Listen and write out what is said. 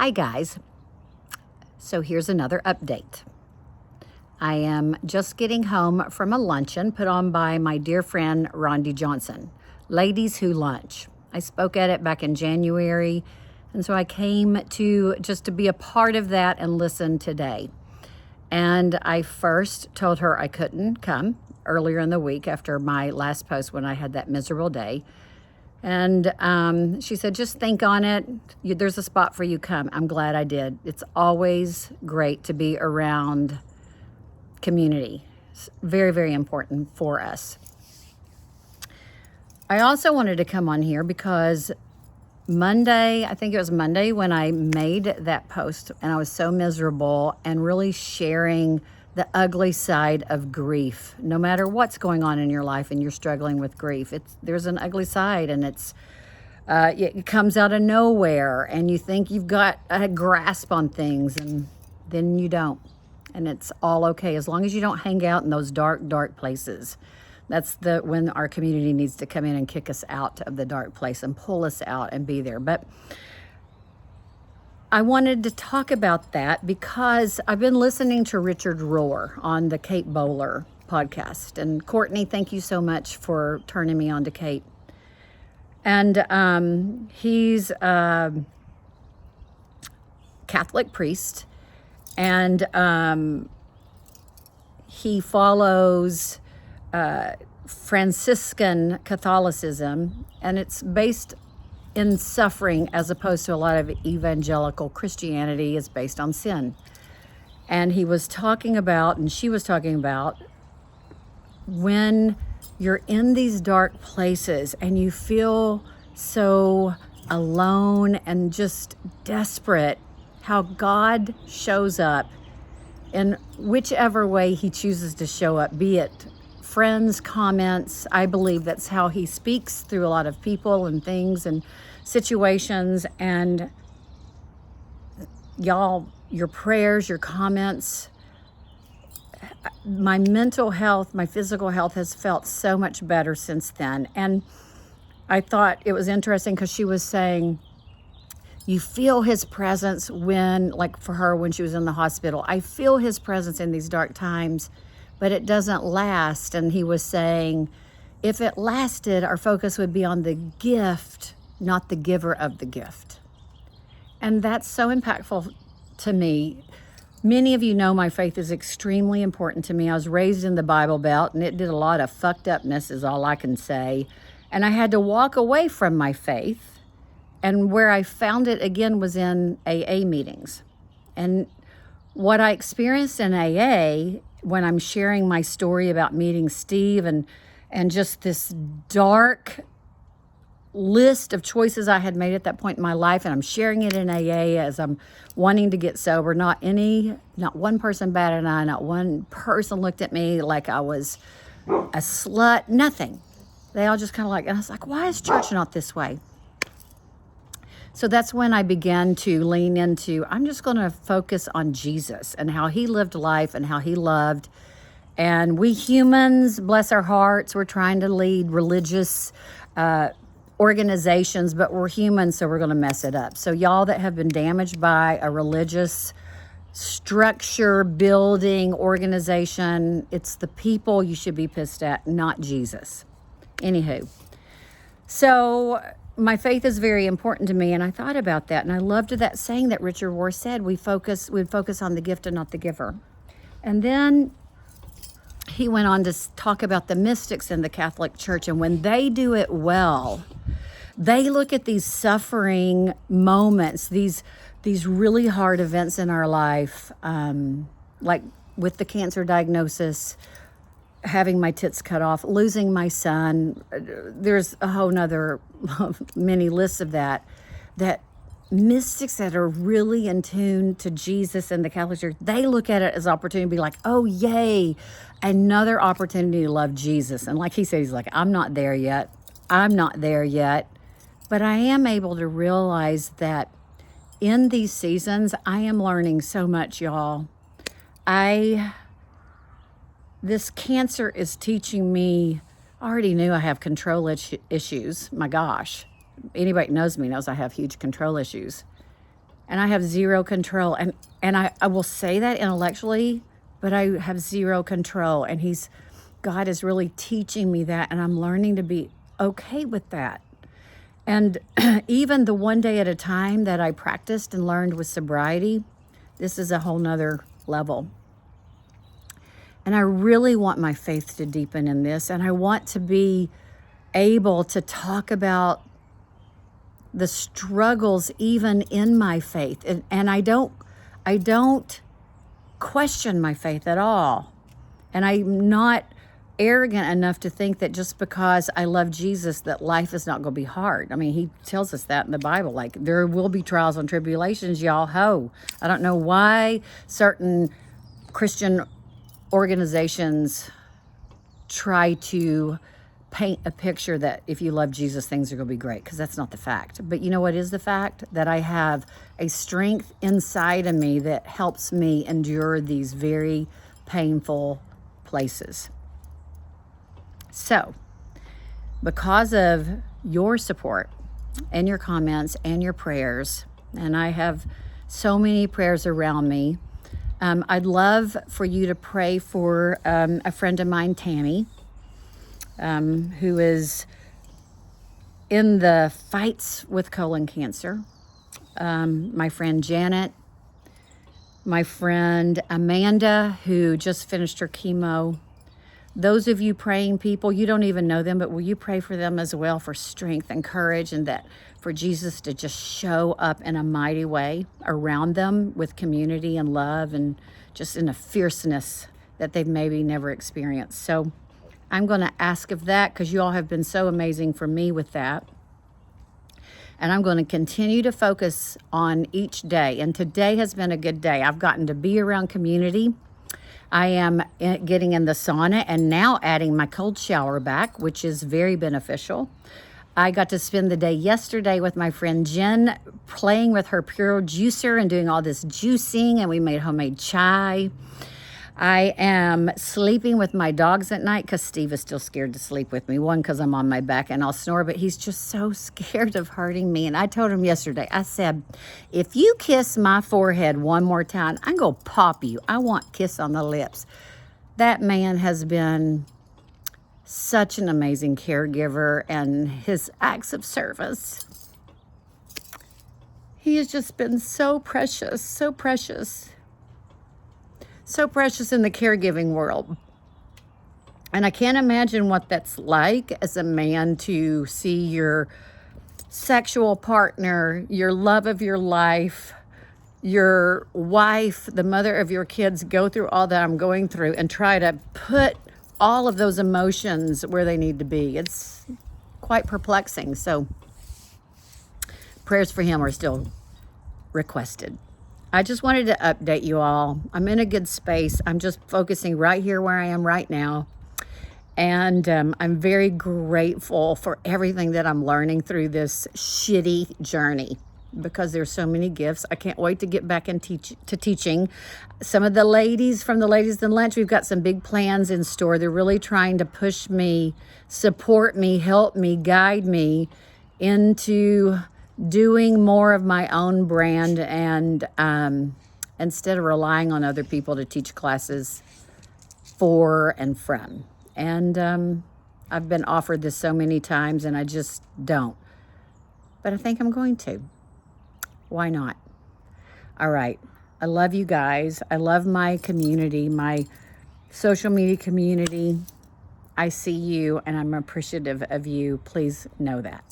Hi guys, so here's another update. I am just getting home from a luncheon put on by my dear friend Rhonda Johnson, Ladies Who Lunch. I spoke at it back in January, and so I came to just to be a part of that and listen today. And I first told her I couldn't come earlier in the week after my last post when I had that miserable day. And she said, just think on it. There's a spot for you, come. I'm glad I did. It's always great to be around community. It's very, very important for us. I also wanted to come on here because Monday, I think it was Monday when I made that post and I was so miserable and really sharing the ugly side of grief. No matter what's going on in your life and you're struggling with grief, there's an ugly side, and it comes out of nowhere, and you think you've got a grasp on things, and then you don't. And it's all okay as long as you don't hang out in those dark, dark places. That's when our community needs to come in and kick us out of the dark place and pull us out and be there. But I wanted to talk about that because I've been listening to Richard Rohr on the Kate Bowler podcast. And Courtney, thank you so much for turning me on to Kate. And he's a Catholic priest, and he follows Franciscan Catholicism, and it's based in suffering, as opposed to a lot of evangelical Christianity is based on sin. And he was talking about, and she was talking about, when you're in these dark places and you feel so alone and just desperate, how God shows up in whichever way he chooses to show up, be it friends, comments. I believe that's how he speaks through a lot of people and things and situations. And y'all, your prayers, your comments, my mental health, my physical health has felt so much better since then. And I thought it was interesting because she was saying, you feel his presence when, like for her, when she was in the hospital, I feel his presence in these dark times, but it doesn't last. And he was saying, if it lasted, our focus would be on the gift, not the giver of the gift. And that's so impactful to me. Many of you know my faith is extremely important to me. I was raised in the Bible Belt, and it did a lot of fucked upness, is all I can say. And I had to walk away from my faith. And where I found it again was in AA meetings. And what I experienced in AA, when I'm sharing my story about meeting Steve and just this dark list of choices I had made at that point in my life, and I'm sharing it in AA as I'm wanting to get sober. Not one person batted an eye, not one person looked at me like I was a slut, nothing. They all just kind of and I was like, why is church not this way? So that's when I began to lean into, I'm just going to focus on Jesus and how he lived life and how he loved. And we humans, bless our hearts, we're trying to lead religious organizations, but we're humans, so we're going to mess it up. So y'all that have been damaged by a religious structure, building, organization, it's the people you should be pissed at, not Jesus. Anywho, so my faith is very important to me, and I thought about that, and I loved that saying that Richard Rohr said, we'd focus on the gift and not the giver. And then he went on to talk about the mystics in the Catholic Church, and when they do it well, they look at these suffering moments, these really hard events in our life, like with the cancer diagnosis, having my tits cut off, losing my son. There's a whole nother many lists of that mystics that are really in tune to Jesus and the Catholic Church, they look at it as opportunity to be like, oh, yay, another opportunity to love Jesus. And like he said, he's like, I'm not there yet. But I am able to realize that in these seasons, I am learning so much, y'all. This cancer is teaching me, I already knew I have control issues. My gosh, anybody who knows me knows I have huge control issues. and I have zero control. And I will say that intellectually, but I have zero control. And God is really teaching me that, and I'm learning to be okay with that. And even the one day at a time that I practiced and learned with sobriety, this is a whole nother level. And I really want my faith to deepen in this. And I want to be able to talk about the struggles even in my faith. And I don't question my faith at all. And I'm not arrogant enough to think that just because I love Jesus that life is not going to be hard. I mean, he tells us that in the Bible, like there will be trials and tribulations, y'all ho. I don't know why certain Christian organizations try to paint a picture that if you love Jesus, things are going to be great, because that's not the fact. But you know what is the fact? That I have a strength inside of me that helps me endure these very painful places. So, because of your support and your comments and your prayers, and I have so many prayers around me, I'd love for you to pray for a friend of mine, Tammy, who is in the fights with colon cancer. My friend Janet, my friend Amanda, who just finished her chemo. Those of you praying people, you don't even know them, but will you pray for them as well, for strength and courage, and that for Jesus to just show up in a mighty way around them with community and love, and just in a fierceness that they've maybe never experienced. So I'm going to ask of that, because you all have been so amazing for me with that. And I'm going to continue to focus on each day. And today has been a good day. I've gotten to be around community. I am getting in the sauna and now adding my cold shower back, which is very beneficial. I got to spend the day yesterday with my friend Jen, playing with her Pure juicer and doing all this juicing, and we made homemade chai. I am sleeping with my dogs at night because Steve is still scared to sleep with me. One, because I'm on my back and I'll snore, but he's just so scared of hurting me. And I told him yesterday, I said, if you kiss my forehead one more time, I'm going to pop you. I want kiss on the lips. That man has been such an amazing caregiver, and his acts of service. He has just been so precious, so precious. So precious in the caregiving world. And I can't imagine what that's like as a man, to see your sexual partner, your love of your life, your wife, the mother of your kids, go through all that I'm going through and try to put all of those emotions where they need to be. It's quite perplexing. So prayers for him are still requested. I just wanted to update you all. I'm in a good space. I'm just focusing right here where I am right now. And I'm very grateful for everything that I'm learning through this shitty journey, because there's so many gifts. I can't wait to get back and teaching. Some of the ladies from the Ladies in Lunch, we've got some big plans in store. They're really trying to push me, support me, help me, guide me into doing more of my own brand, and instead of relying on other people to teach classes for and from. And I've been offered this so many times and I just don't. But I think I'm going to. Why not? All right. I love you guys. I love my community, my social media community. I see you and I'm appreciative of you. Please know that.